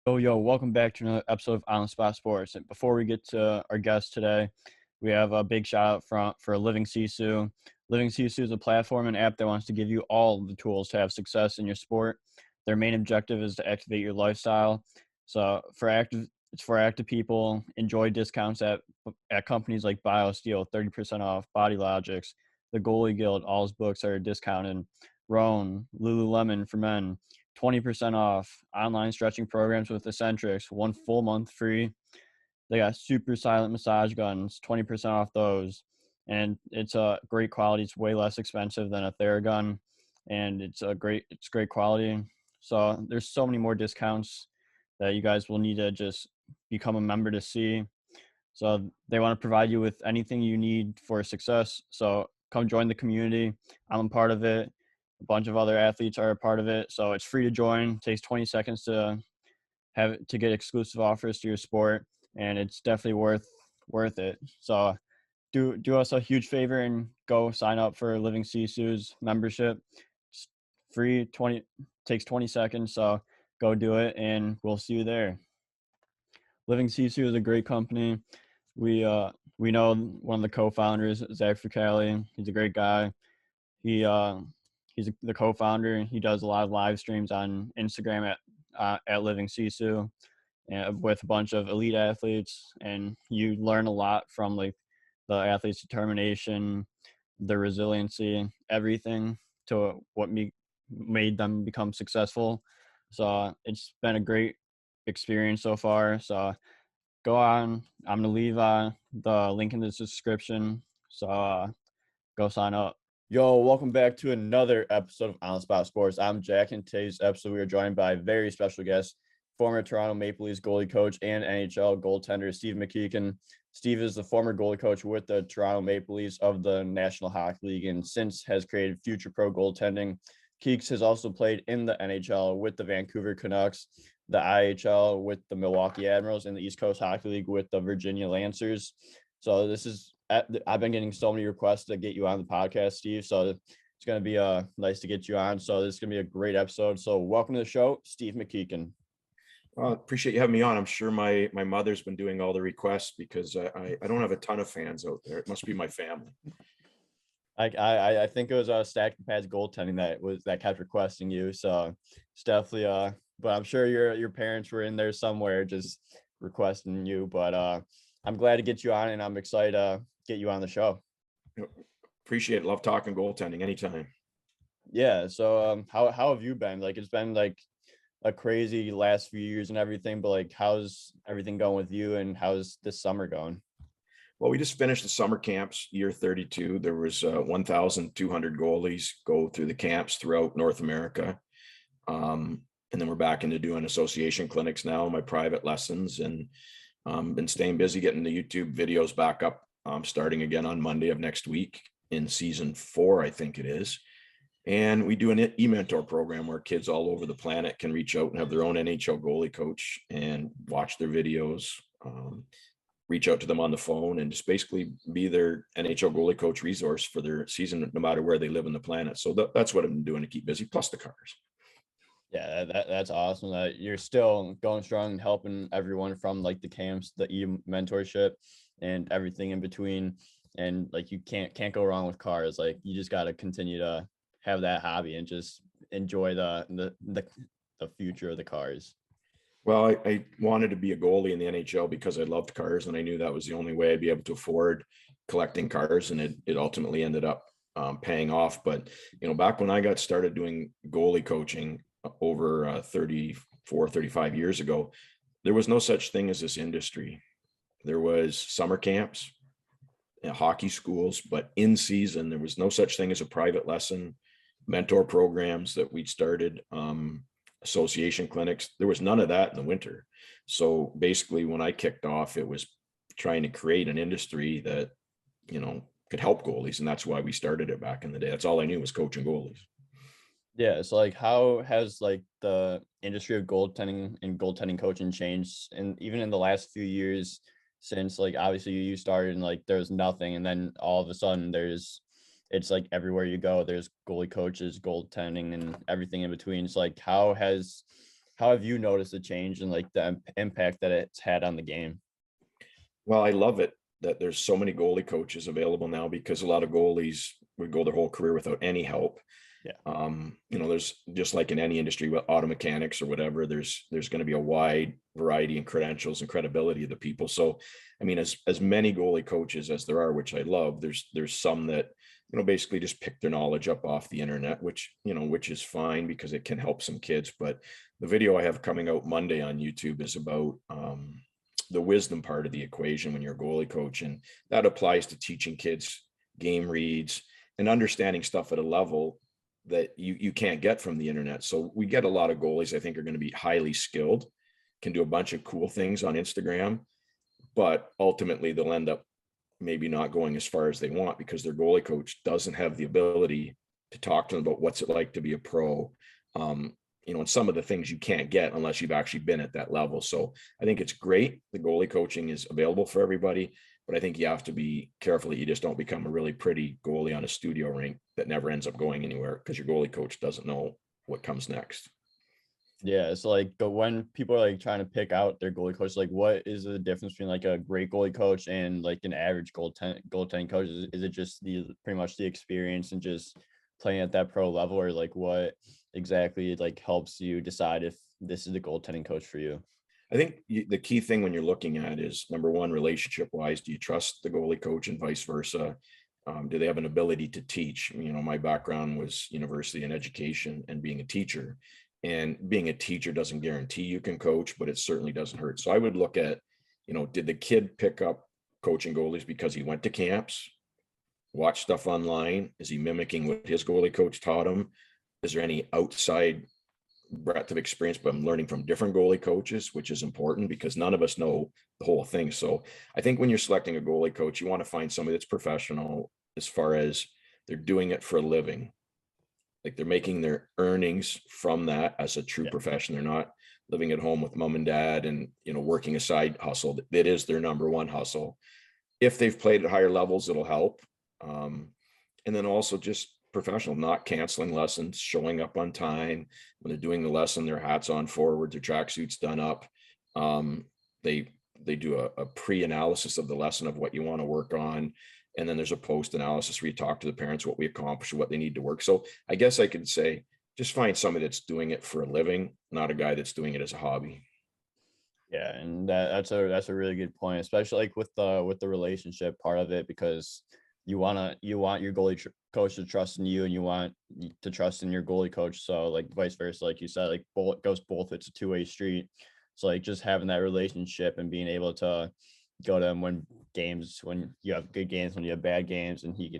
Welcome back to another episode of On the Spot Sports. And before we get to our guest today, we have a big shout out for Living Sisu. Living Sisu is a platform and app that wants to give you all the tools to have success in your sport. Their main objective is to activate your lifestyle. It's for active people. Enjoy discounts at companies like BioSteel, 30% off, Body Logics, the Goalie Guild. All his books are discounted. Roan, Lululemon for men, 20% off. Online stretching programs with Eccentrics, 1 full month free. They got super silent massage guns, 20% off those. And it's a great quality. It's way less expensive than a Theragun, and it's great quality. So there's so many more discounts that you guys will need to just become a member to see. So they want to provide you with anything you need for success. So come join the community. I'm a part of it. A bunch of other athletes are a part of it. So it's free to join. It takes 20 seconds to get exclusive offers to your sport, and it's definitely worth it. So do us a huge favor and go sign up for Living Sisu's membership. It's free, takes 20 seconds. So go do it, and we'll see you there. Living Sisu is a great company. We know one of the co-founders, Zach Fricali. He's a great guy. He's the co-founder. He does a lot of live streams on Instagram at Living Sisu with a bunch of elite athletes, and you learn a lot from like the athletes' determination, their resiliency, everything to what made them become successful. So it's been a great experience so far. So go on. I'm gonna leave the link in the description. So go sign up. Welcome back to another episode of On the Spot Sports. I'm Jack, and today's episode we are joined by a very special guest, former Toronto Maple Leafs goalie coach and NHL goaltender Steve McKichan. Steve is the former goalie coach with the Toronto Maple Leafs of the National Hockey League, and since has created future pro goaltending. Keeks has also played in the NHL with the Vancouver Canucks, the IHL with the Milwaukee Admirals, and the East Coast Hockey League with the Virginia Lancers. So I've been getting so many requests to get you on the podcast, Steve. So it's going to be nice to get you on. So this is going to be a great episode. So welcome to the show, Steve McKichan. Well, appreciate you having me on. I'm sure my mother's been doing all the requests because I don't have a ton of fans out there. It must be my family. I think it was Stack Pads Goaltending that kept requesting you. So it's definitely but I'm sure your parents were in there somewhere just requesting you. But I'm glad to get you on, and I'm excited to get you on the show. Appreciate it. Love talking goaltending anytime. Yeah. So how have you been? Like, it's been like a crazy last few years and everything, but like, how's everything going with you, and how's this summer going? Well, we just finished the summer camps, year 32. There was 1,200 goalies go through the camps throughout North America. And then we're back into doing association clinics now, my private lessons, and been staying busy getting the YouTube videos back up, starting again on Monday of next week in season 4, I think it is. And we do an e-mentor program where kids all over the planet can reach out and have their own NHL goalie coach and watch their videos, reach out to them on the phone, and just basically be their NHL goalie coach resource for their season, no matter where they live on the planet. So that's what I've been doing to keep busy, plus the cars. Yeah, that's awesome that you're still going strong and helping everyone from like the camps, the mentorship, and everything in between. And like, you can't go wrong with cars. Like, you just got to continue to have that hobby and just enjoy the future of the cars. Well, I wanted to be a goalie in the NHL because I loved cars, and I knew that was the only way I'd be able to afford collecting cars, and it ultimately ended up paying off. But back when I got started doing goalie coaching over 35 years ago, there was no such thing as this industry. There was summer camps, hockey schools, but in season there was no such thing as a private lesson, mentor programs that we started, association clinics. There was none of that in the winter. So basically, when I kicked off, it was trying to create an industry that could help goalies, and that's why we started it back in the day. That's all I knew was coaching goalies. Yeah, so like, how has like the industry of goaltending and goaltending coaching changed, and even in the last few years, since like obviously you started and like there was nothing, and then all of a sudden it's like everywhere you go there's goalie coaches, goaltending, and everything in between. It's like, how has how have you noticed the change and like the impact that it's had on the game? Well, I love it that there's so many goalie coaches available now, because a lot of goalies would go their whole career without any help. Yeah. There's just like in any industry with auto mechanics or whatever, there's going to be a wide variety in credentials and credibility of the people. So, I mean, as many goalie coaches as there are, which I love, there's some that, basically just pick their knowledge up off the internet, which is fine because it can help some kids. But the video I have coming out Monday on YouTube is about the wisdom part of the equation when you're a goalie coach. And that applies to teaching kids game reads and understanding stuff at a level that you can't get from the internet. So we get a lot of goalies I think are going to be highly skilled, can do a bunch of cool things on Instagram, but ultimately they'll end up maybe not going as far as they want because their goalie coach doesn't have the ability to talk to them about what's it like to be a pro. And some of the things you can't get unless you've actually been at that level. So I think it's great. The goalie coaching is available for everybody, but I think you have to be careful that you just don't become a really pretty goalie on a studio rink that never ends up going anywhere because your goalie coach doesn't know what comes next. Yeah, it's like, but when people are like trying to pick out their goalie coach, like what is the difference between like a great goalie coach and like an average goaltending coach? Is it just pretty much the experience and just playing at that pro level, or like what exactly like helps you decide if this is the goaltending coach for you? I think the key thing when you're looking at is, number one, relationship wise, do you trust the goalie coach and vice versa? Do they have an ability to teach? My background was university and education and being a teacher. And being a teacher doesn't guarantee you can coach, but it certainly doesn't hurt. So I would look at, did the kid pick up coaching goalies because he went to camps, watch stuff online? Is he mimicking what his goalie coach taught him? Is there any outside breadth of experience, but I'm learning from different goalie coaches, which is important because none of us know the whole thing. So I think when you're selecting a goalie coach, you want to find somebody that's professional as far as they're doing it for a living. Like they're making their earnings from that as a true profession. They're not living at home with mom and dad and, working a side hustle. That is their number one hustle. If they've played at higher levels, it'll help. And then also just professional, not canceling lessons, showing up on time when they're doing the lesson, their hats on forward, their tracksuits done up. They do a pre-analysis of the lesson of what you want to work on. And then there's a post analysis where you talk to the parents, what we accomplished, what they need to work. So I guess I could say, just find somebody that's doing it for a living, not a guy that's doing it as a hobby. Yeah, and that's a really good point, especially like with the relationship part of it, because you want your goalie coach to trust in you, and you want to trust in your goalie coach. So like vice versa, like you said, like goes both. It's a two-way street. So like just having that relationship and being able to go to him when you have good games, when you have bad games, and he's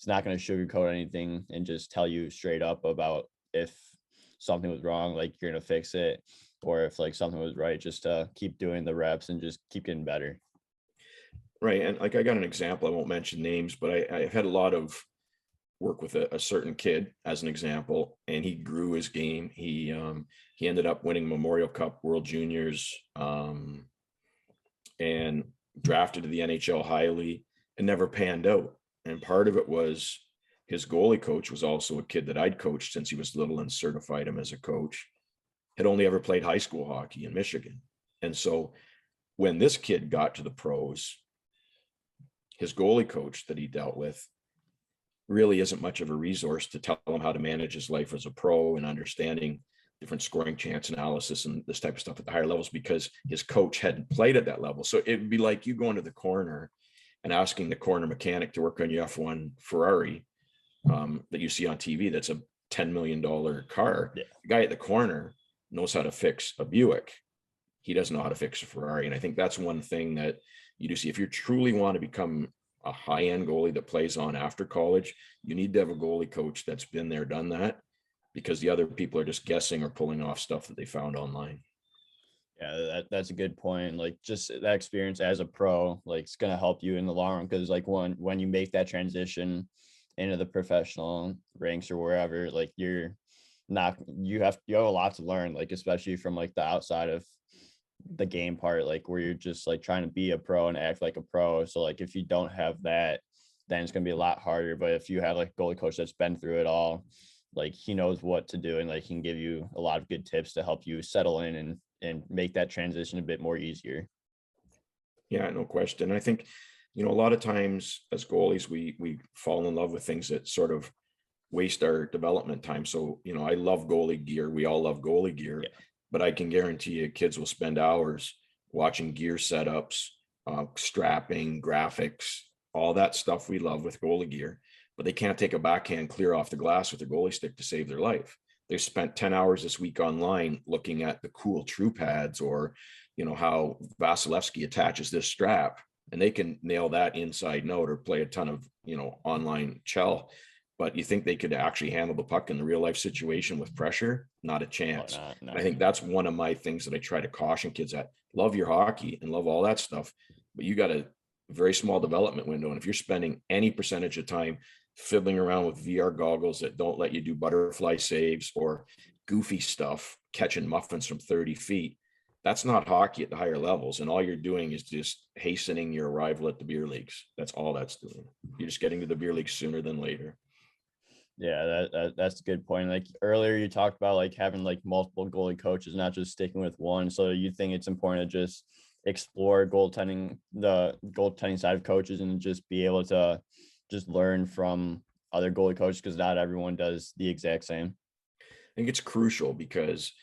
not going to sugarcoat anything and just tell you straight up about if something was wrong, like you're going to fix it, or if like something was right, just to keep doing the reps and just keep getting better. Right. And like I got an example, I won't mention names, but I've had a lot of work with a certain kid as an example, and he grew his game. He ended up winning Memorial Cup World Juniors, and drafted to the NHL highly and never panned out. And part of it was his goalie coach was also a kid that I'd coached since he was little and certified him as a coach, had only ever played high school hockey in Michigan. And so when this kid got to the pros, his goalie coach that he dealt with really isn't much of a resource to tell him how to manage his life as a pro and understanding different scoring chance analysis and this type of stuff at the higher levels, because his coach hadn't played at that level. So it'd be like you going to the corner and asking the corner mechanic to work on your F1 Ferrari that you see on TV. That's a $10 million car. Yeah. The guy at the corner knows how to fix a Buick. He doesn't know how to fix a Ferrari. And I think that's one thing that you do see. If you truly want to become a high-end goalie that plays on after college, you need to have a goalie coach that's been there, done that, because the other people are just guessing or pulling off stuff that they found online. Yeah, that's a good point. Like just that experience as a pro, like it's gonna help you in the long run, because like when you make that transition into the professional ranks or wherever, like you have a lot to learn, like especially from like the outside of the game part, like where you're just like trying to be a pro and act like a pro. So like if you don't have that, then it's gonna be a lot harder. But if you have like a goalie coach that's been through it all, like he knows what to do, and like he can give you a lot of good tips to help you settle in and make that transition a bit more easier. Yeah, no question. I think, a lot of times as goalies, we fall in love with things that sort of waste our development time. So, I love goalie gear. We all love goalie gear, Yeah. but I can guarantee you kids will spend hours watching gear setups, strapping, graphics, all that stuff we love with goalie gear, but they can't take a backhand clear off the glass with their goalie stick to save their life. They've spent 10 hours this week online looking at the cool true pads, or, how Vasilevsky attaches this strap, and they can nail that inside note or play a ton of, online shell. But you think they could actually handle the puck in the real life situation with pressure? Not a Oh, chance. no, And I think that's one of my things that I try to caution kids at. Love your hockey and love all that stuff, but you got a very small development window. And if you're spending any percentage of time fiddling around with VR goggles that don't let you do butterfly saves or goofy stuff, catching muffins from 30 feet, that's not hockey at the higher levels. And all you're doing is just hastening your arrival at the beer leagues. That's all that's doing. You're just getting to the beer leagues sooner than later. Yeah, that's a good point. Like earlier, you talked about like having like multiple goalie coaches, not just sticking with one. So you think it's important to just explore goaltending, the goaltending side of coaches, and just be able to just learn from other goalie coaches, because not everyone does the exact same. I think it's crucial because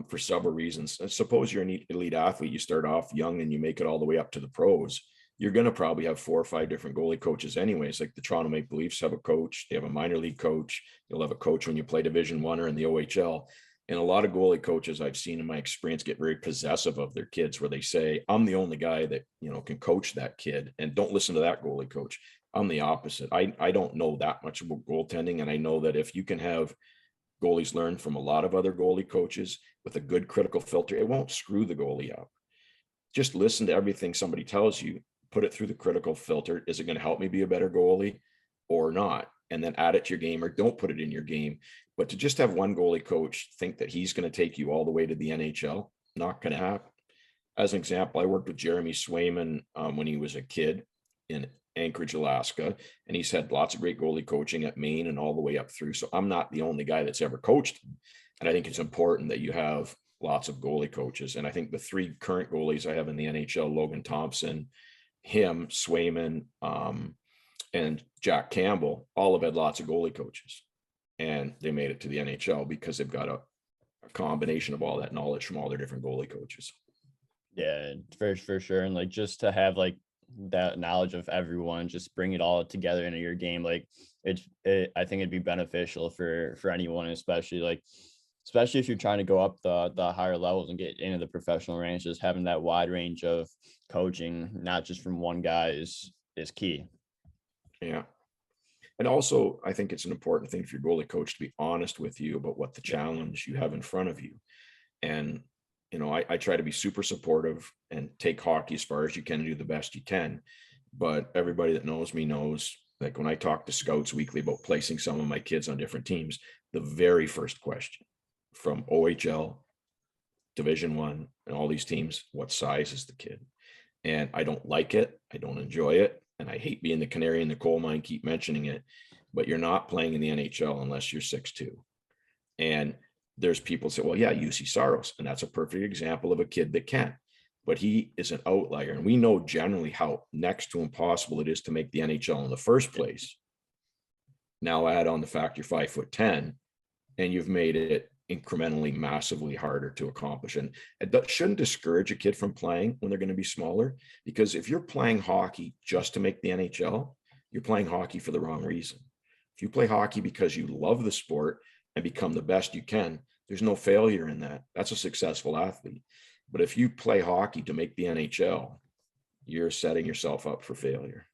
for several reasons. Suppose you're an elite athlete, you start off young and you make it all the way up to the pros. You're going to probably have 4 or 5 different goalie coaches anyways. Like the Toronto Maple Leafs have a coach, they have a minor league coach. You'll have a coach when you play Division One or in the OHL. And a lot of goalie coaches I've seen in my experience get very possessive of their kids, where they say, I'm the only guy that, can coach that kid, and don't listen to that goalie coach. I'm the opposite. I don't know that much about goaltending. And I know that if you can have goalies learn from a lot of other goalie coaches with a good critical filter, it won't screw the goalie up. Just listen to everything somebody tells you, put it through the critical filter. Is it going to help me be a better goalie or not? And then add it to your game, or don't put it in your game. But to just have one goalie coach think that he's going to take you all the way to the NHL, not going to happen. As an example, I worked with Jeremy Swayman when he was a kid in Anchorage, Alaska, and he's had lots of great goalie coaching at Maine and all the way up through. So I'm not the only guy that's ever coached him. And I think it's important that you have lots of goalie coaches. And I think the 3 current goalies I have in the NHL, Logan Thompson, him, Swayman, and Jack Campbell, all have had lots of goalie coaches. And they made it to the NHL because they've got a combination of all that knowledge from all their different goalie coaches. Yeah, for sure. And like just to have like that knowledge of everyone, just bring it all together into your game. Like I think it'd be beneficial for anyone, especially if you're trying to go up the higher levels and get into the professional ranks. Just having that wide range of coaching, not just from one guy, is key. Yeah. And also, I think it's an important thing for your goalie coach to be honest with you about what the challenge you have in front of you. And, I try to be super supportive and take hockey as far as you can and do the best you can. But everybody that knows me knows, like when I talk to scouts weekly about placing some of my kids on different teams, the very first question from OHL, Division One, and all these teams, what size is the kid? And I don't like it. I don't enjoy it. And I hate being the canary in the coal mine, keep mentioning it, but you're not playing in the NHL unless you're 6'2". And there's people say, well, yeah, UC Saros. And that's a perfect example of a kid that can, but he is an outlier. And we know generally how next to impossible it is to make the NHL in the first place. Now add on the fact you're 5'10", and you've made it incrementally massively harder to accomplish. And that shouldn't discourage a kid from playing when they're going to be smaller, because if you're playing hockey just to make the NHL, you're playing hockey for the wrong reason. If you play hockey because you love the sport and become the best you can, there's no failure in that. That's a successful athlete. But if you play hockey to make the NHL, you're setting yourself up for failure.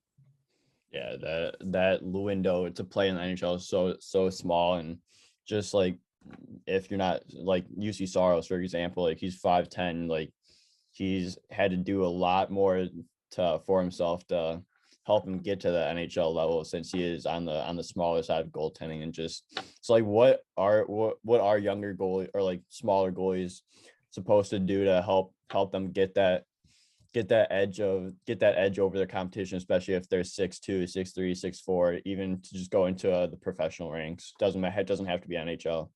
Yeah, that window to play in the NHL is so small. And just like, if you're not like UC Saros, for example, like he's 5'10", like he's had to do a lot more for himself to help him get to the NHL level, since he is on the smaller side of goaltending. And just, it's like, what are younger goalie or like smaller goalies supposed to do to help them get get that edge over their competition, especially if they're 6'2", 6'3", 6'4", even to just go into the professional ranks. It doesn't have to be NHL.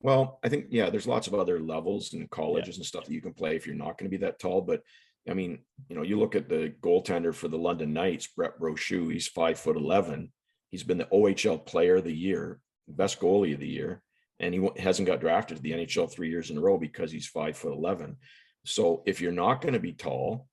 Well, I think, yeah, there's lots of other levels and Yeah. colleges and stuff that you can play if you're not going to be that tall. But I mean, you look at the goaltender for the London Knights, Brett Brochu, he's 5'11". He's been the OHL player of the year, best goalie of the year. And he hasn't got drafted to the NHL 3 years in a row because he's 5'11". So if you're not going to be tall,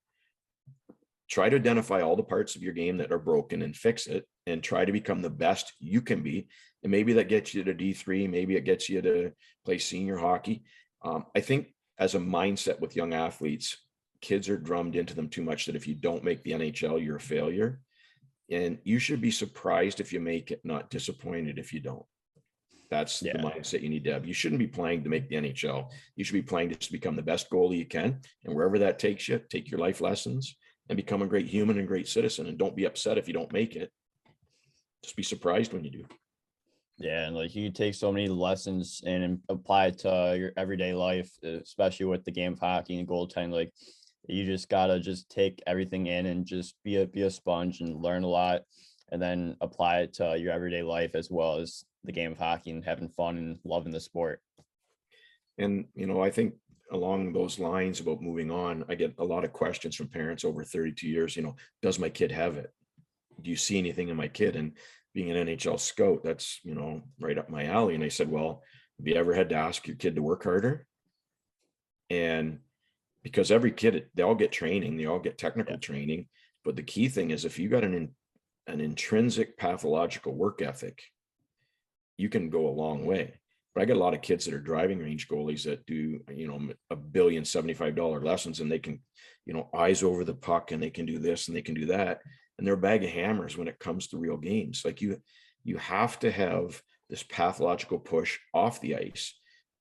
try to identify all the parts of your game that are broken and fix it, and try to become the best you can be. And maybe that gets you to D3, maybe it gets you to play senior hockey. I think as a mindset with young athletes, kids are drummed into them too much that if you don't make the NHL, you're a failure. And you should be surprised if you make it, not disappointed if you don't. That's the mindset you need to have. You shouldn't be playing to make the NHL. You should be playing to just become the best goalie you can. And wherever that takes you, take your life lessons and become a great human and great citizen. And don't be upset if you don't make it. Just be surprised when you do. Yeah, and like you take so many lessons and apply it to your everyday life, especially with the game of hockey and goaltending. Like you just gotta just take everything in and just be a sponge and learn a lot, and then apply it to your everyday life as well as the game of hockey and having fun and loving the sport. And I think along those lines about moving on, I get a lot of questions from parents over 32 years. Does my kid have it? Do you see anything in my kid? And being an NHL scout, that's, right up my alley. And I said, well, have you ever had to ask your kid to work harder? And because every kid, they all get training, they all get technical training. But the key thing is if you got an intrinsic pathological work ethic, you can go a long way. But I got a lot of kids that are driving range goalies that do, $1,075,000 lessons, and they can, eyes over the puck, and they can do this and they can do that. And they're a bag of hammers when it comes to real games. Like you have to have this pathological push off the ice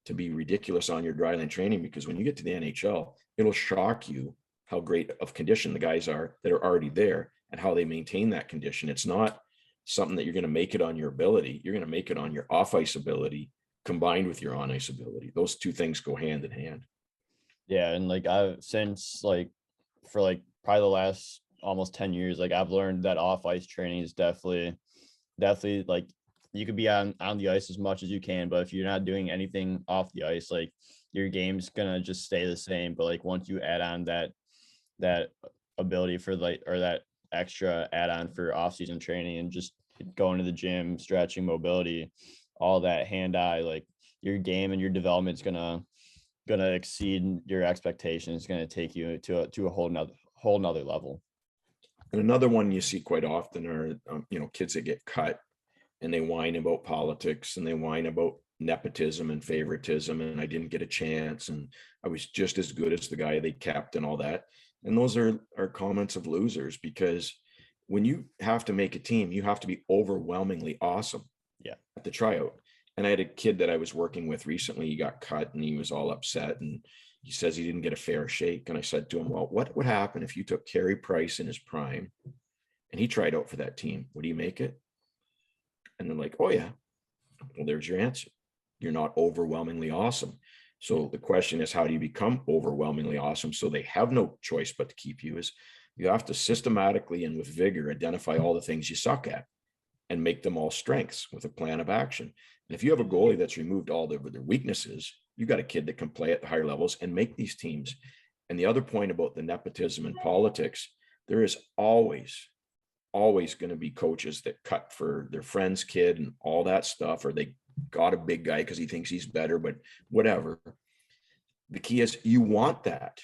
to be ridiculous on your dryland training, because when you get to the NHL, it'll shock you how great of condition the guys are that are already there and how they maintain that condition. It's not something that you're going to make it on your ability. You're going to make it on your off ice ability combined with your on ice ability. Those two things go hand in hand. Yeah, and like for probably the last almost 10 years, like I've learned that off ice training is definitely like you could be on the ice as much as you can, but if you're not doing anything off the ice, like your game's gonna just stay the same. But like once you add on that ability for or that extra add on for off season training and just going to the gym, stretching, mobility, all that hand-eye, like your game and your development's gonna exceed your expectations. It's gonna take you to a whole nother level. And another one you see quite often are, kids that get cut and they whine about politics and they whine about nepotism and favoritism. And I didn't get a chance. And I was just as good as the guy they kept and all that. And those are comments of losers, because when you have to make a team, you have to be overwhelmingly awesome at the tryout. And I had a kid that I was working with recently. He got cut and he was all upset. And he says he didn't get a fair shake. And I said to him, well, what would happen if you took Carey Price in his prime and he tried out for that team? Would he make it? And they're like, oh, yeah. Well, there's your answer. You're not overwhelmingly awesome. So the question is, how do you become overwhelmingly awesome so they have no choice but to keep you? Is you have to systematically and with vigor identify all the things you suck at and make them all strengths with a plan of action. And if you have a goalie that's removed all their weaknesses, you've got a kid that can play at the higher levels and make these teams. And the other point about the nepotism and politics, there is always going to be coaches that cut for their friend's kid and all that stuff, or they got a big guy because he thinks he's better, but whatever. The key is you want that.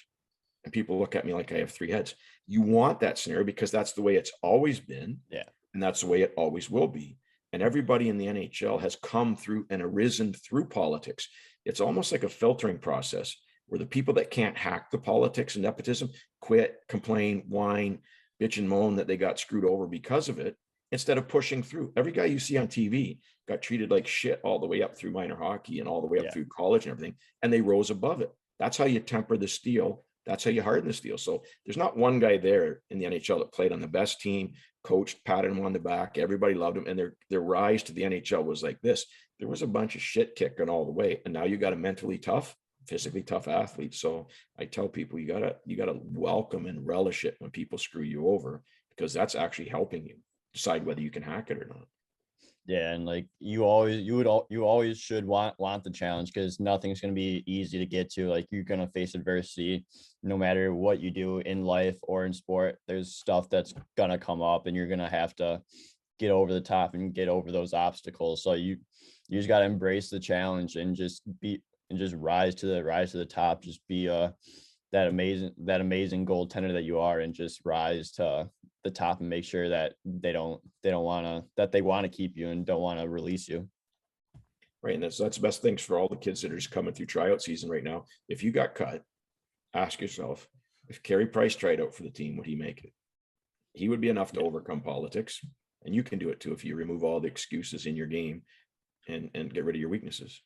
And people look at me like I have three heads. You want that scenario because that's the way it's always been. Yeah. And that's the way it always will be. And everybody in the NHL has come through and arisen through politics. It's almost like a filtering process where the people that can't hack the politics and nepotism quit, complain, whine, bitch and moan that they got screwed over because of it, instead of pushing through. Every guy you see on TV got treated like shit all the way up through minor hockey and all the way up through college and everything, and they rose above it. That's how you temper the steel. That's how you harden the steel. So there's not one guy there in the NHL that played on the best team, coached, patted him on the back. Everybody loved him. And their rise to the NHL was like this. There was a bunch of shit kicking all the way. And now you got a mentally tough. physically tough athletes. So I tell people, you gotta welcome and relish it when people screw you over, because that's actually helping you decide whether you can hack it or not. Yeah, and like you always should want the challenge, because nothing's going to be easy to get to. Like, you're going to face adversity no matter what you do in life or in sport. There's stuff that's going to come up, and you're going to have to get over the top and get over those obstacles. So you just got to embrace the challenge and just rise to the top. Just be that amazing goaltender that you are, and just rise to the top and make sure that they want to keep you and don't want to release you. Right. And that's the best things for all the kids that are just coming through tryout season right now. If you got cut, ask yourself, if Carey Price tried out for the team, would he make it? He would be enough to overcome politics. And you can do it too if you remove all the excuses in your game and get rid of your weaknesses.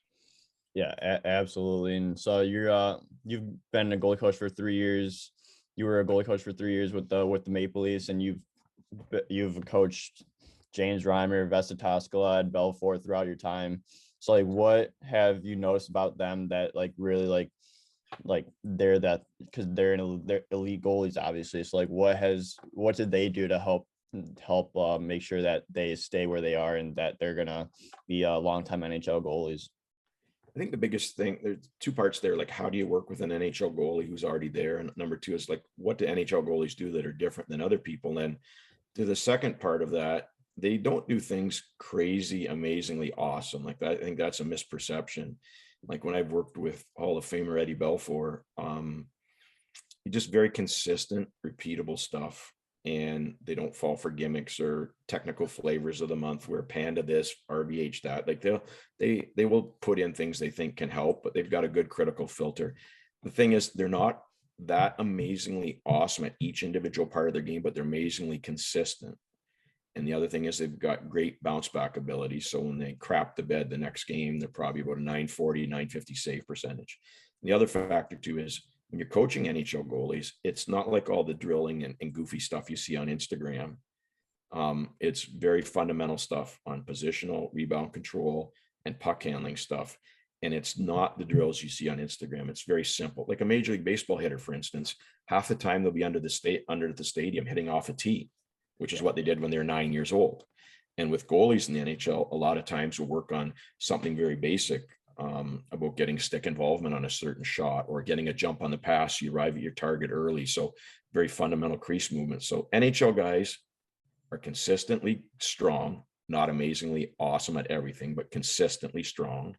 Yeah, absolutely. And so you've been a goalie coach for 3 years. You were a goalie coach for 3 years with the Maple Leafs, and you've coached James Reimer, Vesa Toskala, and Belfour throughout your time. So like, what have you noticed about them that like really like they're that, because they're elite goalies, obviously. So like, what did they do to help make sure that they stay where they are and that they're gonna be longtime NHL goalies? I think the biggest thing, there's two parts there. Like, how do you work with an NHL goalie who's already there? And number two is like, what do NHL goalies do that are different than other people? And to the second part of that, they don't do things crazy, amazingly awesome. Like that, I think that's a misperception. Like when I've worked with Hall of Famer Eddie Belfour, just very consistent, repeatable stuff. And they don't fall for gimmicks or technical flavors of the month where Panda this, RVH that. Like they will put in things they think can help, but they've got a good critical filter. The thing is, they're not that amazingly awesome at each individual part of their game, but they're amazingly consistent. And the other thing is they've got great bounce back ability. So when they crap the bed the next game, they're probably about a 940, 950 save percentage. And the other factor too is when you're coaching NHL goalies, it's not like all the drilling and goofy stuff you see on Instagram. It's very fundamental stuff on positional, rebound control, and puck handling stuff. And it's not the drills you see on Instagram. It's very simple. Like a Major League Baseball hitter, for instance, half the time they'll be under the stadium hitting off a tee, which is what they did when they were 9 years old. And with goalies in the NHL, a lot of times we'll work on something very basic, about getting stick involvement on a certain shot or getting a jump on the pass. You arrive at your target early. So very fundamental crease movement. So NHL guys are consistently strong, not amazingly awesome at everything, but consistently strong.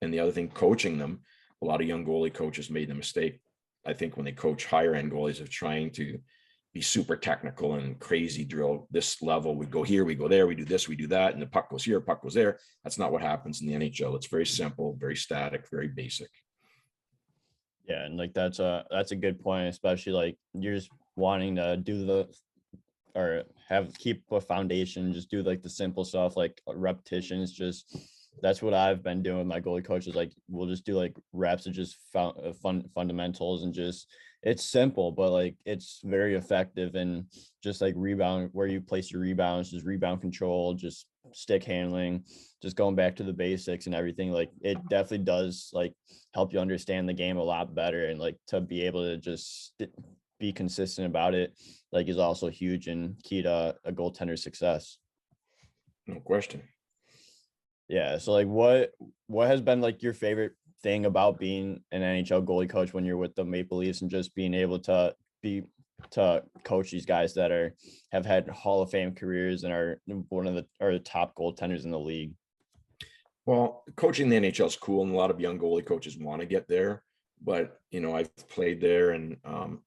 And the other thing, coaching them, a lot of young goalie coaches made the mistake, I think, when they coach higher end goalies, of trying to be super technical and crazy drill this level. We go here, we go there, we do this, we do that, and the puck goes here, puck goes there. That's not what happens in the NHL. It's very simple, very static, very basic. Yeah, and like that's a good point, especially like you're just wanting to do or keep a foundation, just do like the simple stuff like repetitions. Just that's what I've been doing with my goalie coaches. Like we'll just do like reps of just fundamentals, and just it's simple, but like it's very effective. And just like rebound, where you place your rebounds, just rebound control, just stick handling, just going back to the basics and everything. Like it definitely does like help you understand the game a lot better, and like to be able to just be consistent about it like is also huge and key to a goaltender's success. No question. Yeah. So like what has been like your favorite thing about being an NHL goalie coach when you're with the Maple Leafs, and just being able to coach these guys that have had Hall of Fame careers and are one of the top goaltenders in the league? Well, coaching the NHL is cool, and a lot of young goalie coaches want to get there. But I've played there, and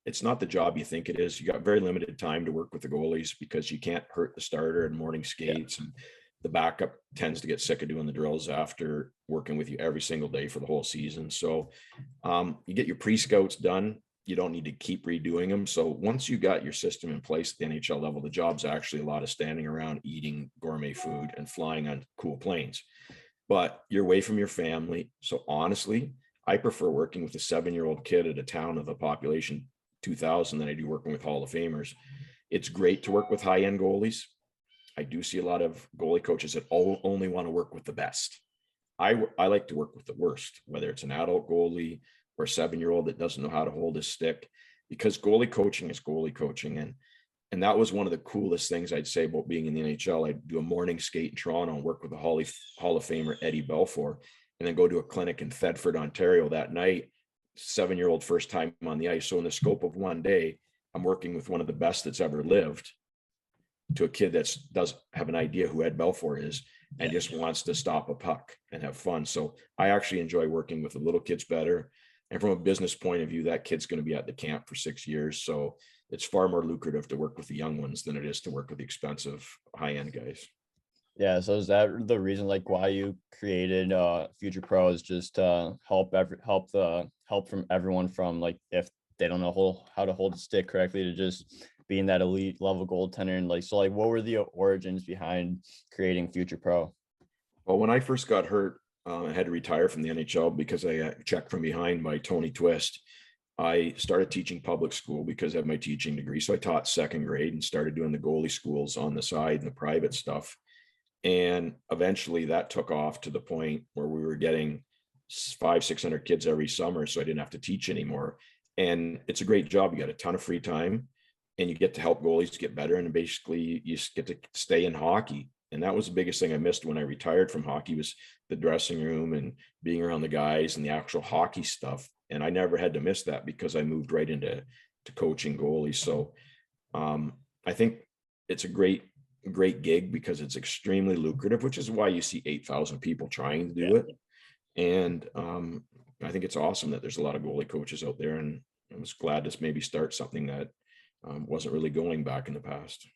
it's not the job you think it is. You got very limited time to work with the goalies because you can't hurt the starter in morning skates, and the backup tends to get sick of doing the drills after working with you every single day for the whole season. So you get your pre-scouts done. You don't need to keep redoing them. So once you got your system in place at the NHL level, the job's actually a lot of standing around, eating gourmet food, and flying on cool planes. But you're away from your family. So honestly, I prefer working with a 7-year-old kid at a town of a population 2,000 than I do working with Hall of Famers. It's great to work with high-end goalies. I do see a lot of goalie coaches that only want to work with the best. I like to work with the worst, whether it's an adult goalie, or a 7-year-old that doesn't know how to hold his stick, because goalie coaching is goalie coaching. And that was one of the coolest things I'd say about being in the NHL. I'd do a morning skate in Toronto and work with the Hall of Famer Eddie Belfour, and then go to a clinic in Thetford, Ontario that night, 7-year-old first time on the ice. So in the scope of one day, I'm working with one of the best that's ever lived, to a kid that does have an idea who Ed Belfour is and just wants to stop a puck and have fun. So I actually enjoy working with the little kids better. And from a business point of view, that kid's going to be at the camp for 6 years. So it's far more lucrative to work with the young ones than it is to work with the expensive high-end guys. Yeah, so is that the reason like why you created Future Pro, is just help from everyone, from like if they don't know how to hold a stick correctly, to just being that elite level goaltender? And like, so like, what were the origins behind creating Future Pro? Well, when I first got hurt, I had to retire from the NHL because I got checked from behind by Tony Twist. I started teaching public school because I have my teaching degree. So I taught second grade and started doing the goalie schools on the side and the private stuff. And eventually that took off to the point where we were getting 500-600 kids every summer. So I didn't have to teach anymore. And it's a great job. You got a ton of free time and you get to help goalies get better. And basically you get to stay in hockey. And that was the biggest thing I missed when I retired from hockey, was the dressing room and being around the guys and the actual hockey stuff. And I never had to miss that because I moved right into coaching goalies. So I think it's a great gig because it's extremely lucrative, which is why you see 8,000 people trying to do it. And I think it's awesome that there's a lot of goalie coaches out there. And I was glad to maybe start something that wasn't really going back in the past.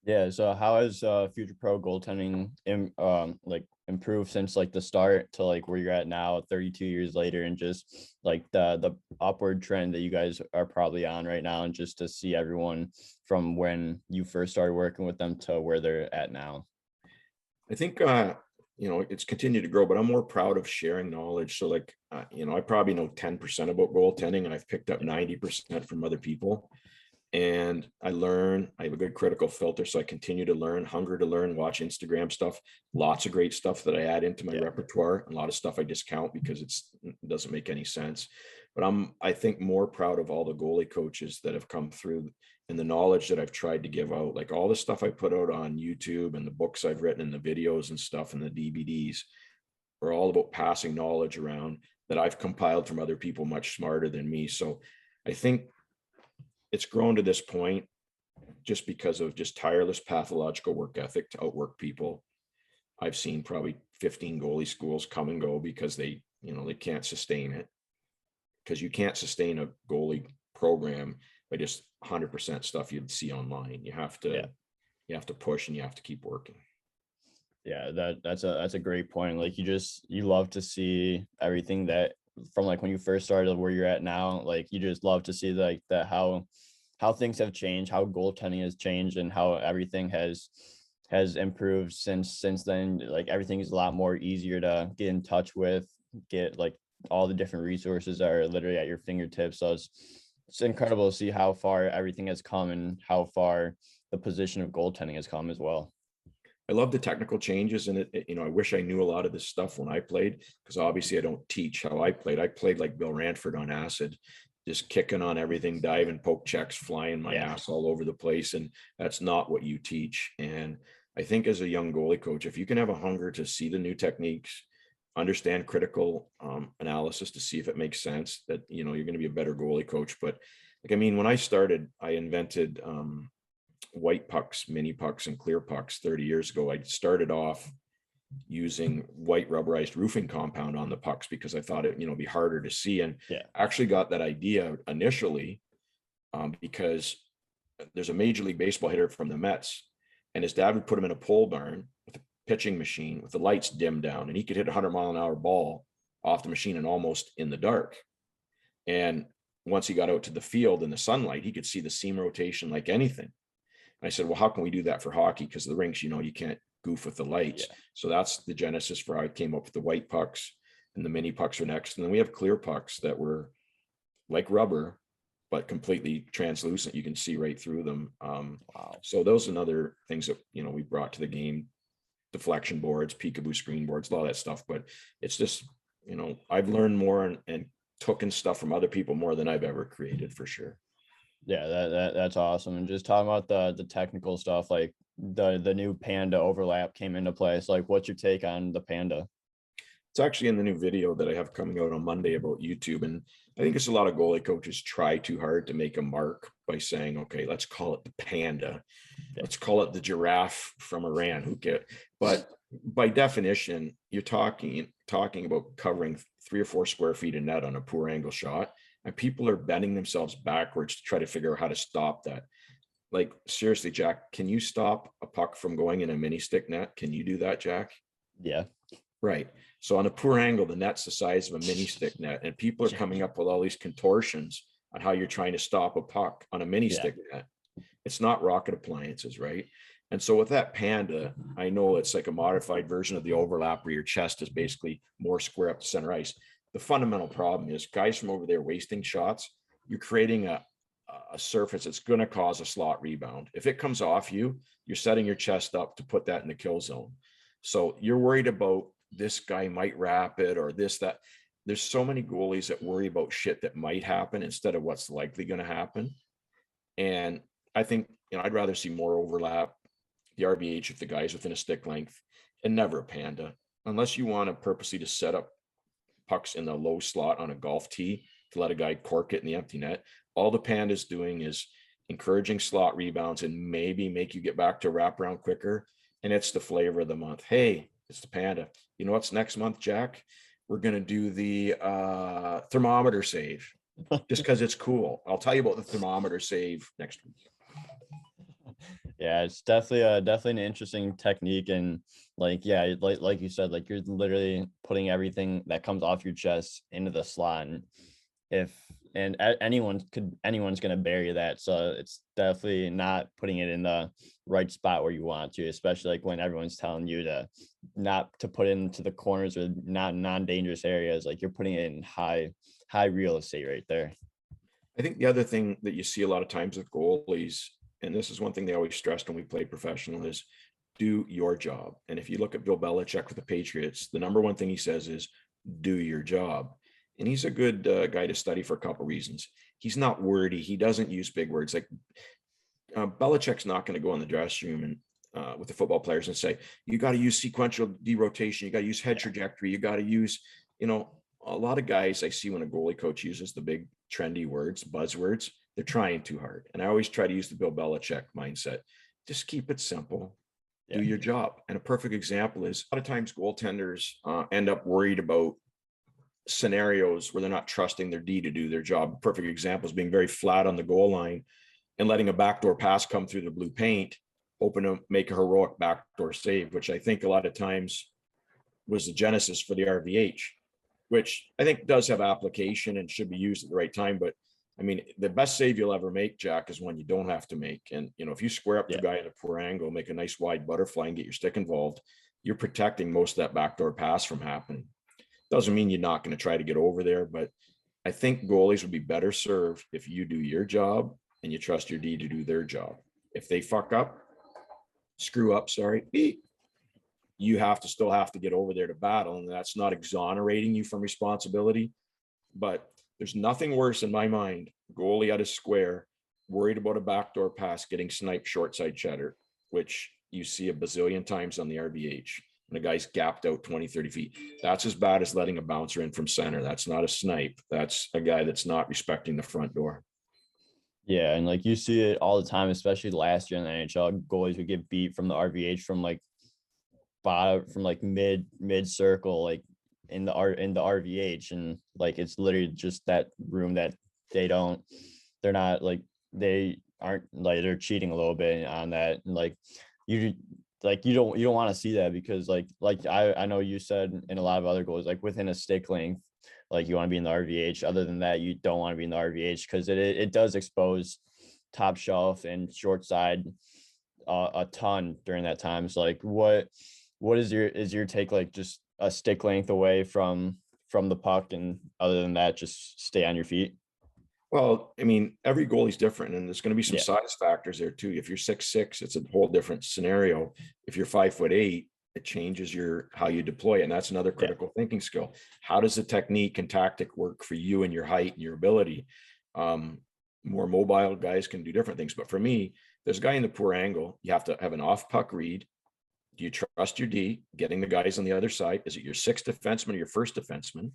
Yeah, so how has Future Pro goaltending like improved since like the start to like where you're at now, 32 years later, and just like the upward trend that you guys are probably on right now, and just to see everyone from when you first started working with them to where they're at now? I think it's continued to grow, but I'm more proud of sharing knowledge. So like I probably know 10% about goaltending, and I've picked up 90% from other people. And I have a good critical filter. So I continue to learn, hunger to learn, watch Instagram stuff, lots of great stuff that I add into my repertoire, and a lot of stuff I discount because it doesn't make any sense. But I think more proud of all the goalie coaches that have come through and the knowledge that I've tried to give out, like all the stuff I put out on YouTube and the books I've written and the videos and stuff and the DVDs are all about passing knowledge around that I've compiled from other people much smarter than me. So I think it's grown to this point just because of just tireless pathological work ethic to outwork people. I've seen probably 15 goalie schools come and go because they can't sustain it, because you can't sustain a goalie program by just 100% stuff you'd see online. You have to push and you have to keep working. Yeah, that's a great point. Like you love to see everything that from like when you first started where you're at now. Like you just love to see like that how things have changed, how goaltending has changed, and how everything has improved since then. Like everything is a lot more easier to get in touch with, get like all the different resources are literally at your fingertips. So it's incredible to see how far everything has come and how far the position of goaltending has come as well. I love the technical changes, and I wish I knew a lot of this stuff when I played, because obviously I don't teach how I played. I played like Bill Ranford on acid, just kicking on everything, diving, poke checks, flying my ass all over the place. And that's not what you teach. And I think as a young goalie coach, if you can have a hunger to see the new techniques, understand critical analysis to see if it makes sense, that, you're going to be a better goalie coach. But when I started, I invented white pucks, mini pucks, and clear pucks 30 years ago. I started off using white rubberized roofing compound on the pucks because I thought it be harder to see, and actually got that idea initially because there's a Major League Baseball hitter from the Mets, and his dad would put him in a pole barn with a pitching machine with the lights dimmed down, and he could hit a 100-mile-an-hour ball off the machine and almost in the dark. And once he got out to the field in the sunlight, he could see the seam rotation like anything. I said, well, how can we do that for hockey? Because the rinks, you can't goof with the lights. So that's the genesis for how I came up with the white pucks, and the mini pucks are next. And then we have clear pucks that were like rubber, but completely translucent. You can see right through them. So those are another things that, we brought to the game: deflection boards, peekaboo screen boards, a lot of that stuff. But it's just, I've learned more and taken stuff from other people more than I've ever created, for sure. Yeah, that's awesome. And just talking about the technical stuff, like the new panda overlap came into place. Like, what's your take on the panda? It's actually in the new video that I have coming out on Monday about YouTube. And I think it's a lot of goalie coaches try too hard to make a mark by saying, okay, let's call it the panda. Let's call it the giraffe from Iran. Who cares? But by definition, you're talking about covering 3 or 4 square feet of net on a poor angle shot. And people are bending themselves backwards to try to figure out how to stop that. Like, seriously, Jack, can you stop a puck from going in a mini stick net? Can you do that, Jack? Yeah. Right. So on a poor angle, the net's the size of a mini stick net, and people are coming up with all these contortions on how you're trying to stop a puck on a mini stick net. It's not rocket appliances, right? And so with that panda, I know it's like a modified version of the overlap where your chest is basically more square up to center ice. The fundamental problem is guys from over there wasting shots. You're creating a surface that's going to cause a slot rebound. If it comes off you, you're setting your chest up to put that in the kill zone. So you're worried about this guy might wrap it or this, that. There's so many goalies that worry about shit that might happen instead of what's likely going to happen. And I think, I'd rather see more overlap, the RVH if the guy's within a stick length, and never a panda, unless you want to purposely to set up pucks in the low slot on a golf tee to let a guy cork it in the empty net. All the panda's doing is encouraging slot rebounds and maybe make you get back to wraparound quicker. And it's the flavor of the month. Hey, it's the panda. You know what's next month, Jack? We're going to do the thermometer save just because it's cool. I'll tell you about the thermometer save next week. Yeah, it's definitely an interesting technique. And like you said, like you're literally putting everything that comes off your chest into the slot. And anyone's going to bury that. So it's definitely not putting it in the right spot where you want to, especially like when everyone's telling you to not to put it into the corners or not non-dangerous areas. Like you're putting it in high real estate right there. I think the other thing that you see a lot of times with goalies, and this is one thing they always stressed when we played professional, is do your job. And if you look at Bill Belichick with the Patriots, the number one thing he says is do your job. And he's a good guy to study for a couple of reasons. He's not wordy. He doesn't use big words. Like Belichick's not going to go in the dressing room and with the football players and say, you got to use sequential derotation. You got to use head trajectory. You got to use, a lot of guys I see when a goalie coach uses the big trendy words, buzzwords, they're trying too hard. And I always try to use the Bill Belichick mindset. Just keep it simple. Do your job. And a perfect example is a lot of times goaltenders end up worried about scenarios where they're not trusting their D to do their job. Perfect example is being very flat on the goal line and letting a backdoor pass come through the blue paint, hoping to make a heroic backdoor save, which I think a lot of times was the genesis for the RVH, which I think does have application and should be used at the right time. But I mean, the best save you'll ever make, Jack, is one you don't have to make. And, if you square up the guy at a poor angle, make a nice wide butterfly and get your stick involved, you're protecting most of that backdoor pass from happening. Doesn't mean you're not going to try to get over there, but I think goalies would be better served if you do your job and you trust your D to do their job. If they screw up, you still have to get over there to battle. And that's not exonerating you from responsibility, but there's nothing worse in my mind, goalie at a square, worried about a backdoor pass, getting sniped short side cheddar, which you see a bazillion times on the RVH. When a guy's gapped out 20, 30 feet, that's as bad as letting a bouncer in from center. That's not a snipe. That's a guy that's not respecting the front door. Yeah, and like you see it all the time, especially last year in the NHL, goalies would get beat from the RVH from like bottom, from like mid circle, like in the RVH, and like it's literally just that room that they aren't like they're cheating a little bit on that, and like you don't want to see that because like I know you said in a lot of other goals, like within a stick length, like you want to be in the RVH. Other than that, you don't want to be in the RVH because it does expose top shelf and short side a ton during that time. So like what is your take, like just a stick length away from the puck, and other than that, just stay on your feet? Well, I mean, every goalie's different, and there's going to be some size factors there too. If you're 6'6", it's a whole different scenario. If you're 5'8", it changes how you deploy it. And that's another critical thinking skill. How does the technique and tactic work for you and your height and your ability? More mobile guys can do different things. But for me, there's a guy in the poor angle. You have to have an off puck read. Do you trust your D, getting the guys on the other side? Is it your sixth defenseman or your first defenseman,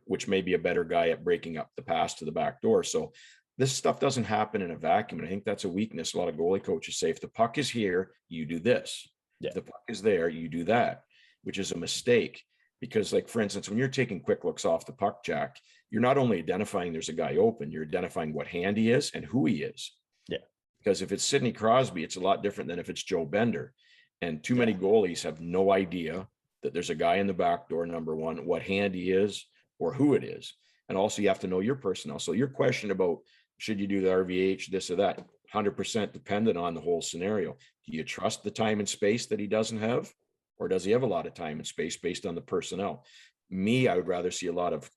which may be a better guy at breaking up the pass to the back door? So this stuff doesn't happen in a vacuum. And I think that's a weakness. A lot of goalie coaches say, if the puck is here, you do this. If the puck is there, you do that, which is a mistake. Because, like, for instance, when you're taking quick looks off the puck, Jack, you're not only identifying there's a guy open, you're identifying what hand he is and who he is. Yeah. Because if it's Sidney Crosby, it's a lot different than if it's Joe Bender. And too many goalies have no idea that there's a guy in the back door, number one, what hand he is or who it is. And also you have to know your personnel. So your question about should you do the RVH, this or that, 100% dependent on the whole scenario. Do you trust the time and space that he doesn't have? Or does he have a lot of time and space based on the personnel? Me, I would rather see a lot of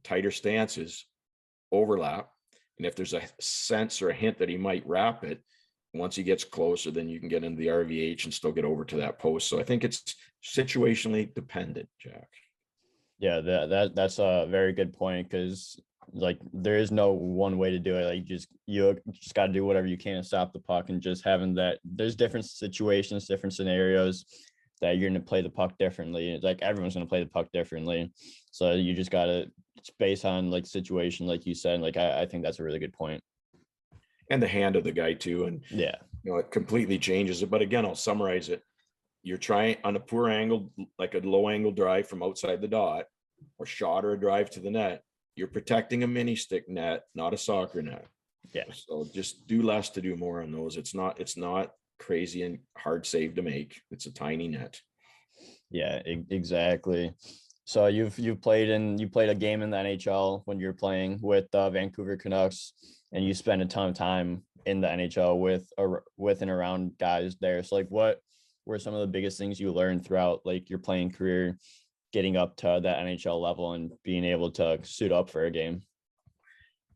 tighter stances, overlap. And if there's a sense or a hint that he might wrap it, once he gets closer, then you can get into the RVH and still get over to that post. So I think it's situationally dependent, Jack. Yeah, that's a very good point, because like there is no one way to do it. Like you just got to do whatever you can to stop the puck, and just having that, there's different situations, different scenarios that you're going to play the puck differently. It's like everyone's going to play the puck differently. So you just got to, it's based on like situation, like you said. Like I think that's a really good point. And the hand of the guy too. And yeah, it completely changes it. But again, I'll summarize it. You're trying on a poor angle, like a low angle drive from outside the dot, or shot or a drive to the net. You're protecting a mini stick net, not a soccer net. Yeah. So just do less to do more on those. It's not crazy and hard save to make. It's a tiny net. Yeah, exactly. So you played a game in the NHL when you're playing with Vancouver Canucks, and you spent a ton of time in the NHL with and around guys there. So like, what were some of the biggest things you learned throughout like your playing career, getting up to that NHL level and being able to suit up for a game?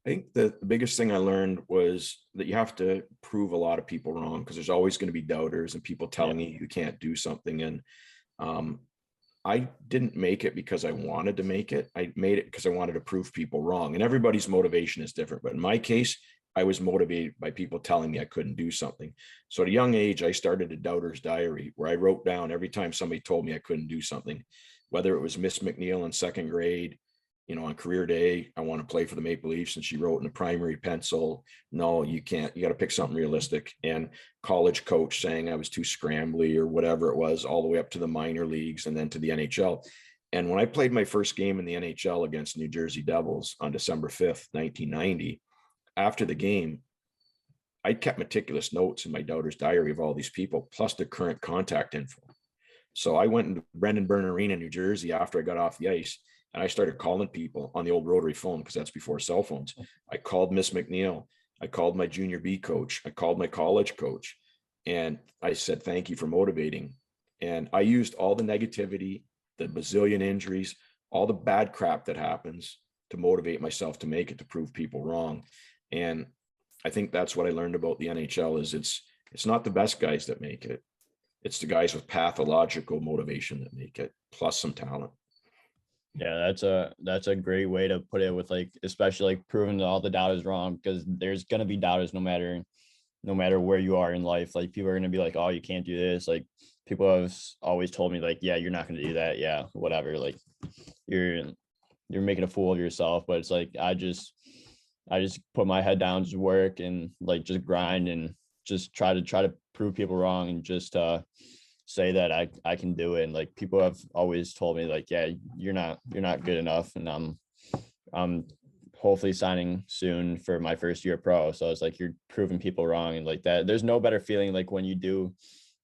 I think the biggest thing I learned was that you have to prove a lot of people wrong, because there's always going to be doubters and people telling you can't do something. And I didn't make it because I wanted to make it. I made it because I wanted to prove people wrong. And everybody's motivation is different. But in my case, I was motivated by people telling me I couldn't do something. So at a young age, I started a doubter's diary where I wrote down every time somebody told me I couldn't do something, whether it was Miss McNeil in second grade, on career day, I want to play for the Maple Leafs, and she wrote in a primary pencil, no, you can't, you got to pick something realistic. And college coach saying I was too scrambly or whatever it was, all the way up to the minor leagues and then to the NHL. And when I played my first game in the NHL against New Jersey Devils on December 5th, 1990, after the game, I kept meticulous notes in my doubter's diary of all these people, plus the current contact info. So I went into Brendan Byrne Arena, New Jersey, after I got off the ice, and I started calling people on the old rotary phone, because that's before cell phones. I called Miss McNeil. I called my junior B coach. I called my college coach. And I said, thank you for motivating. And I used all the negativity, the bazillion injuries, all the bad crap that happens to motivate myself to make it, to prove people wrong. And I think that's what I learned about the NHL is it's not the best guys that make it. It's the guys with pathological motivation that make it, plus some talent. Yeah, that's a great way to put it, with like, especially like proving that all the doubters wrong, because there's gonna be doubters no matter where you are in life. Like, people are gonna be like, oh, you can't do this. Like, people have always told me like, yeah, you're not gonna do that. Yeah, whatever. Like, you're making a fool of yourself. But it's like, I just put my head down, just work and like just grind and just try to prove people wrong, and just say that I can do it. And like, people have always told me like, yeah, you're not good enough. And I'm hopefully signing soon for my first year pro. So it's like, you're proving people wrong. And like that, there's no better feeling like when you do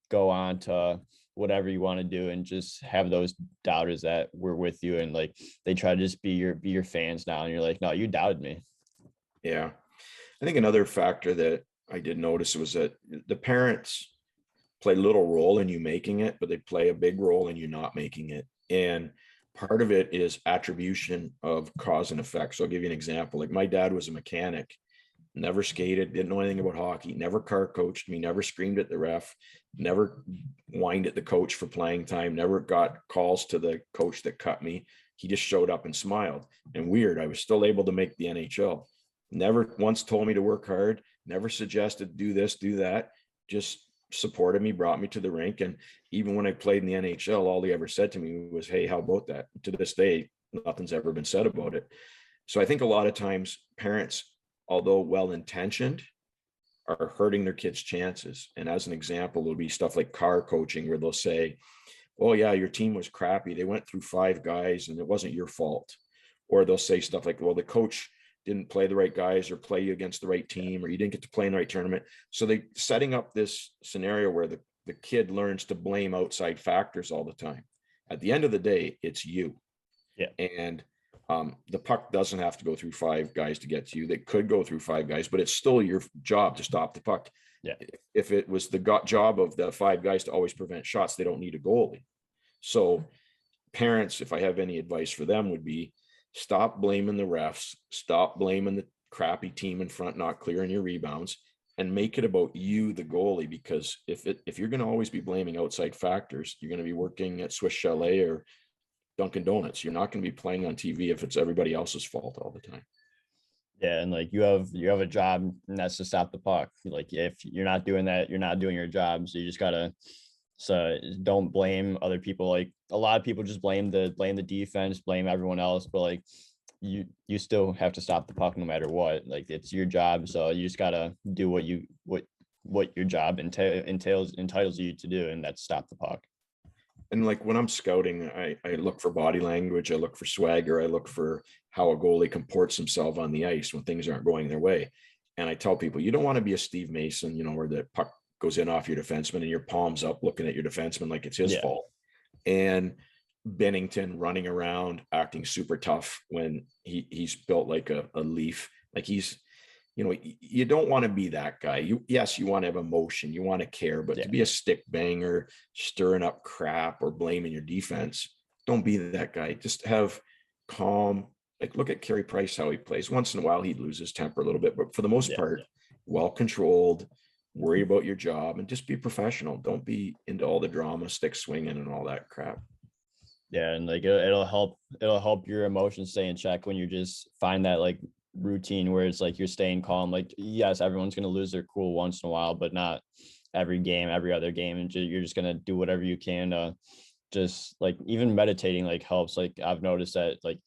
go on to whatever you want to do and just have those doubters that were with you, and like they try to just be your fans now, and you're like, no, you doubted me. Yeah. I think another factor that I did notice was that the parents play little role in you making it, but they play a big role in you not making it. And part of it is attribution of cause and effect. So I'll give you an example. Like, my dad was a mechanic, never skated, didn't know anything about hockey, never car coached me, never screamed at the ref, never whined at the coach for playing time, never got calls to the coach that cut me. He just showed up and smiled. And weird, I was still able to make the NHL. Never once told me to work hard, never suggested do this, do that, just supported me, brought me to the rink. And even when I played in the NHL, all he ever said to me was, hey, how about that? To this day, nothing's ever been said about it. So I think a lot of times parents, although well-intentioned, are hurting their kids' chances. And as an example, it'll be stuff like car coaching where they'll say, oh yeah, your team was crappy. They went through 5 guys and it wasn't your fault. Or they'll say stuff like, well, the coach didn't play the right guys or play you against the right team, or you didn't get to play in the right tournament. So they setting up this scenario where the kid learns to blame outside factors all the time. At the end of the day, it's you. Yeah. And the puck doesn't have to go through 5 guys to get to you. They could go through 5 guys, but it's still your job to stop the puck. Yeah. If it was the job of the 5 guys to always prevent shots, they don't need a goalie. So parents, if I have any advice for them, would be stop blaming the refs, stop blaming the crappy team in front not clearing your rebounds, and make it about you, the goalie. Because if you're going to always be blaming outside factors, you're going to be working at Swiss Chalet or Dunkin' Donuts. You're not going to be playing on TV if it's everybody else's fault all the time. Yeah, and like you have a job, and that's to stop the puck. Like if you're not doing that, you're not doing your job. So you just gotta. So don't blame other people. Like a lot of people just blame the defense, blame everyone else, but like you still have to stop the puck no matter what. Like it's your job, so you just gotta do what your job entitles you to do, and that's stop the puck. And like when I'm scouting, I look for body language, I look for swagger, I look for how a goalie comports himself on the ice when things aren't going their way. And I tell people, you don't want to be a Steve Mason, where the puck goes in off your defenseman and your palms up looking at your defenseman like it's his fault. And Bennington running around acting super tough when he's built like a leaf. Like he's, you don't want to be that guy. You want to have emotion, you want to care, but to be a stick banger, stirring up crap or blaming your defense, don't be that guy. Just have calm. Like look at Carey Price, how he plays. Once in a while he'd lose his temper a little bit, but for the most part, well controlled. Worry about your job and just be professional. Don't be into all the drama, stick swinging and all that crap. Yeah, and like it'll help your emotions stay in check when you just find that like routine where it's like you're staying calm. Like yes, everyone's gonna lose their cool once in a while, but not every game, every other game, and you're just gonna do whatever you can to just like even meditating like helps. Like I've noticed that like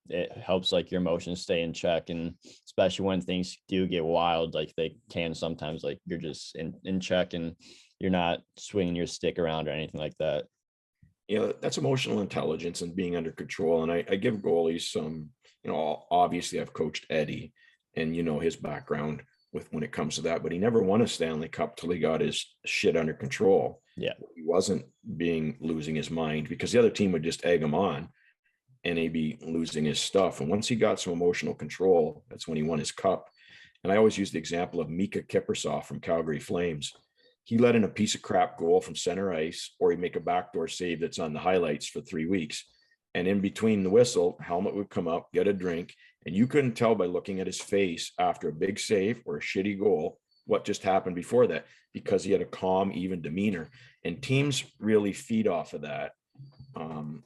it helps like your emotions stay in check, and especially when things do get wild, like they can sometimes, like you're just in check and you're not swinging your stick around or anything like that. That's emotional intelligence and being under control. And I give goalies some, obviously I've coached Eddie and his background with when it comes to that, but he never won a Stanley Cup till he got his shit under control. Yeah. He wasn't losing his mind because the other team would just egg him on and he'd be losing his stuff. And once he got some emotional control, that's when he won his cup. And I always use the example of Mika Kiprusoff from Calgary Flames. He let in a piece of crap goal from center ice, or he'd make a backdoor save that's on the highlights for 3 weeks. And in between the whistle, helmet would come up, get a drink, and you couldn't tell by looking at his face after a big save or a shitty goal what just happened before that, because he had a calm, even demeanor. And teams really feed off of that.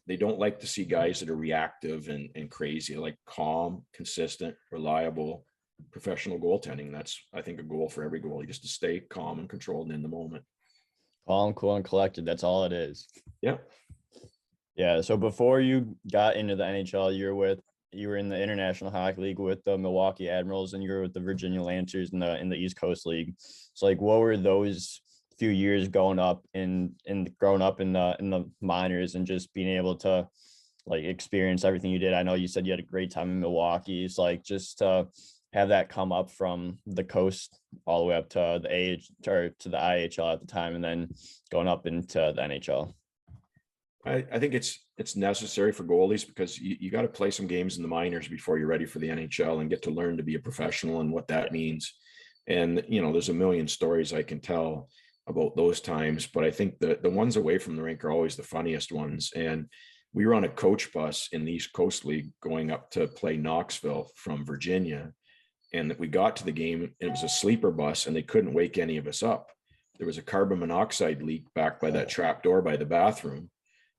They don't like to see guys that are reactive and crazy, like calm, consistent, reliable, professional goaltending. That's, I think, a goal for every goalie, just to stay calm and controlled and in the moment. Calm, cool, and collected. That's all it is. Yeah. Yeah. So before you got into the NHL, you were in the International Hockey League with the Milwaukee Admirals, and you were with the Virginia Lancers in the East Coast League. So like, what were those few years growing up in the minors and just being able to like experience everything you did? I know you said you had a great time in Milwaukee. It's like just to have that come up from the coast all the way up to the IHL at the time, and then going up into the NHL. I think it's necessary for goalies because you got to play some games in the minors before you're ready for the NHL and get to learn to be a professional and what that means. And, there's a million stories I can tell about those times, but I think the ones away from the rink are always the funniest ones. And we were on a coach bus in the East Coast League going up to play Knoxville from Virginia. And we got to the game, and it was a sleeper bus, and they couldn't wake any of us up. There was a carbon monoxide leak back by that trap door by the bathroom,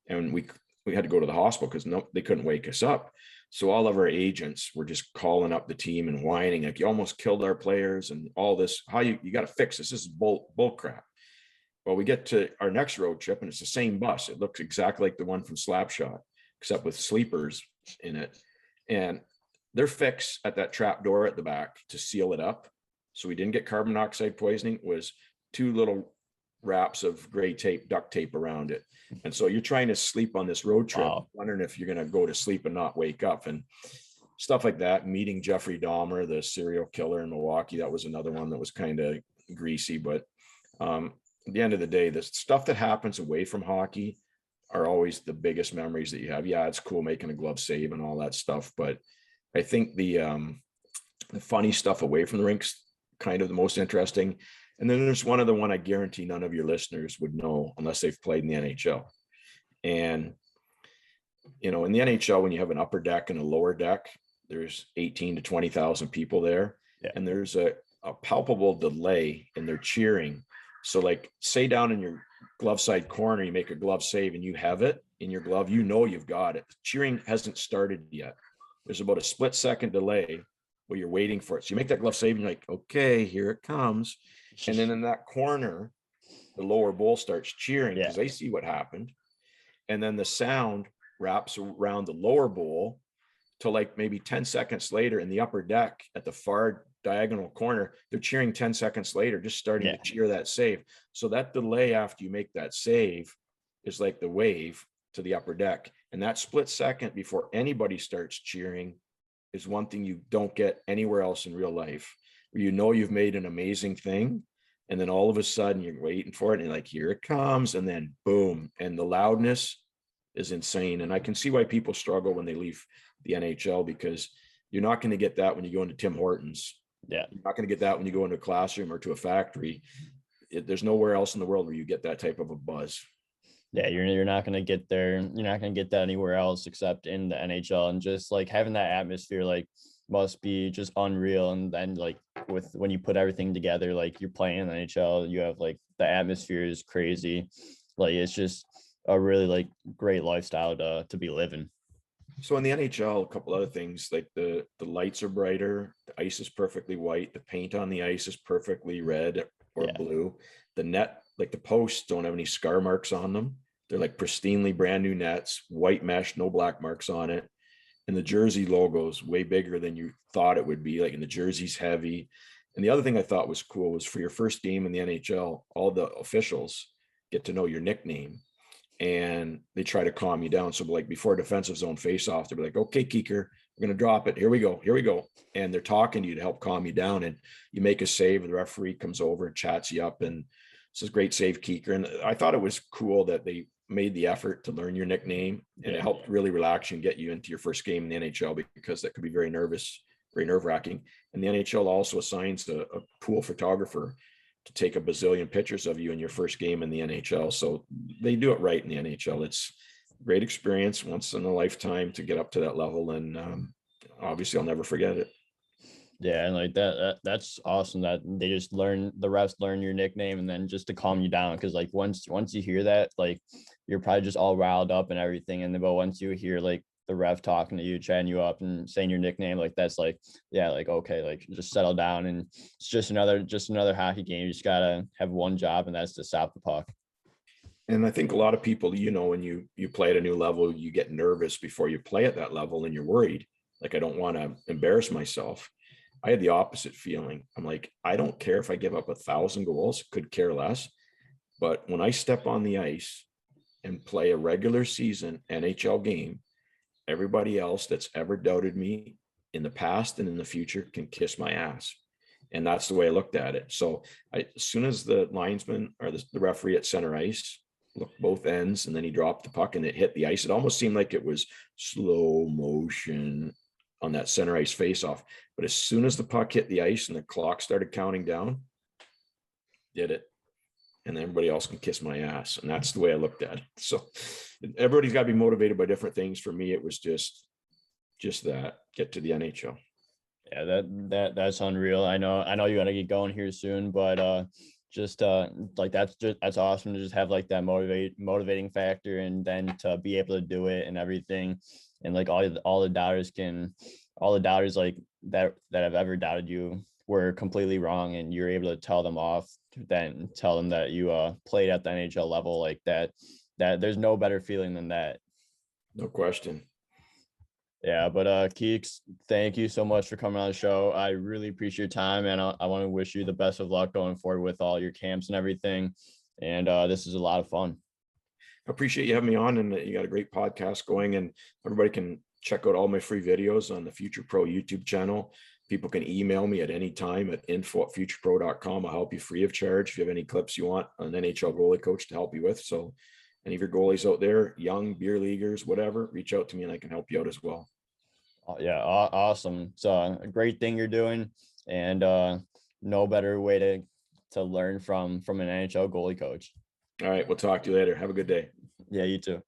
and we had to go to the hospital because they couldn't wake us up. So all of our agents were just calling up the team and whining, like, you almost killed our players and all this. How you got to fix this? This is bull crap. Well, we get to our next road trip, and it's the same bus. It looks exactly like the one from Slapshot, except with sleepers in it. And their fix at that trap door at the back to seal it up, so we didn't get carbon monoxide poisoning, was 2 little wraps of gray tape, duct tape around it. And so you're trying to sleep on this road trip, wondering if you're going to go to sleep and not wake up, and stuff like that. Meeting Jeffrey Dahmer, the serial killer in Milwaukee, that was another one that was kind of greasy. But at the end of the day, the stuff that happens away from hockey are always the biggest memories that you have. Yeah, it's cool making a glove save and all that stuff, but I think the funny stuff away from the rinks kind of the most interesting. And then there's one other one I guarantee none of your listeners would know unless they've played in the NHL. And, in the NHL, when you have an upper deck and a lower deck, there's 18 to 20,000 people there. Yeah. And there's a palpable delay in their cheering. So like, say down in your glove side corner, you make a glove save and you have it in your glove, you've got it. The cheering hasn't started yet. There's about a split second delay where you're waiting for it. So you make that glove save and you're like, okay, here it comes. And then in that corner, the lower bowl starts cheering because they see what happened. And then the sound wraps around the lower bowl till like maybe 10 seconds later in the upper deck at the far diagonal corner, they're cheering 10 seconds later, just starting to cheer that save. So that delay after you make that save is like the wave to the upper deck. And that split second before anybody starts cheering is one thing you don't get anywhere else in real life, where you've made an amazing thing. And then all of a sudden you're waiting for it and you're like, here it comes. And then boom. And the loudness is insane. And I can see why people struggle when they leave the NHL, because you're not going to get that when you go into Tim Hortons. Yeah. You're not going to get that when you go into a classroom or to a factory. There's nowhere else in the world where you get that type of a buzz. Yeah, you're not going to get there. You're not going to get that anywhere else except in the NHL. And just like having that atmosphere, like, must be just unreal. And then like when you put everything together, like you're playing in the NHL, you have like the atmosphere is crazy. Like it's just a really like great lifestyle to be living. So in the NHL, a couple other things, like the lights are brighter, the ice is perfectly white, the paint on the ice is perfectly red or blue. The net, like the posts, don't have any scar marks on them. They're like pristinely brand new nets, white mesh, no black marks on it. And the jersey logo is way bigger than you thought it would be. Like, and the jersey's heavy. And the other thing I thought was cool was for your first game in the NHL, all the officials get to know your nickname and they try to calm you down. So like before defensive zone face-off, they'll be like, okay, Keeker, we're going to drop it. Here we go. And they're talking to you to help calm you down. And you make a save. The referee comes over and chats you up and says, great save, Keeker. And I thought it was cool that they made the effort to learn your nickname, and it helped really relax you and get you into your first game in the NHL, because that could be very nerve-wracking. And the NHL also assigns a pool photographer to take a bazillion pictures of you in your first game in the NHL. So they do it right in the NHL. It's a great experience, once in a lifetime to get up to that level. And obviously I'll never forget it. Yeah, and like that's awesome that they just the refs learn your nickname, and then just to calm you down, because like once you hear that, like you're probably just all riled up and everything, and then but once you hear like the ref talking to you, chatting you up and saying your nickname, like that's like, yeah, like okay, like just settle down, and it's just another hockey game. You just gotta have one job, and that's to stop the puck. And I think a lot of people, when you play at a new level, you get nervous before you play at that level, and you're worried, like, I don't want to embarrass myself. I had the opposite feeling. I'm like, I don't care if I give up 1,000 goals, could care less. But when I step on the ice and play a regular season NHL game, everybody else that's ever doubted me in the past and in the future can kiss my ass. And that's the way I looked at it. So as soon as the linesman or the referee at center ice looked both ends, and then he dropped the puck and it hit the ice, it almost seemed like it was slow motion on that center ice face-off. But as soon as the puck hit the ice and the clock started counting down, did it. And everybody else can kiss my ass. And that's the way I looked at it. So everybody's got to be motivated by different things. For me, it was just that, get to the NHL. Yeah, that's unreal. I know you gotta get going here soon, but just like that's awesome to just have like that motivating factor, and then to be able to do it and everything, and like all the doubters like that have ever doubted you were completely wrong, and you're able to tell them off, then tell them that you played at the NHL level like that. That there's no better feeling than that. No question. Yeah, but Keeks, thank you so much for coming on the show. I really appreciate your time, and I want to wish you the best of luck going forward with all your camps and everything. And this is a lot of fun. I appreciate you having me on, and you got a great podcast going, and everybody can check out all my free videos on the Future Pro YouTube channel. People can email me at any time at info@futurepro.com. I'll help you free of charge. If you have any clips you want an NHL goalie coach to help you with. So any of your goalies out there, young beer leaguers, whatever, reach out to me and I can help you out as well. Yeah, awesome. It's a great thing you're doing, and no better way to learn from an NHL goalie coach. All right. We'll talk to you later. Have a good day. Yeah, you too.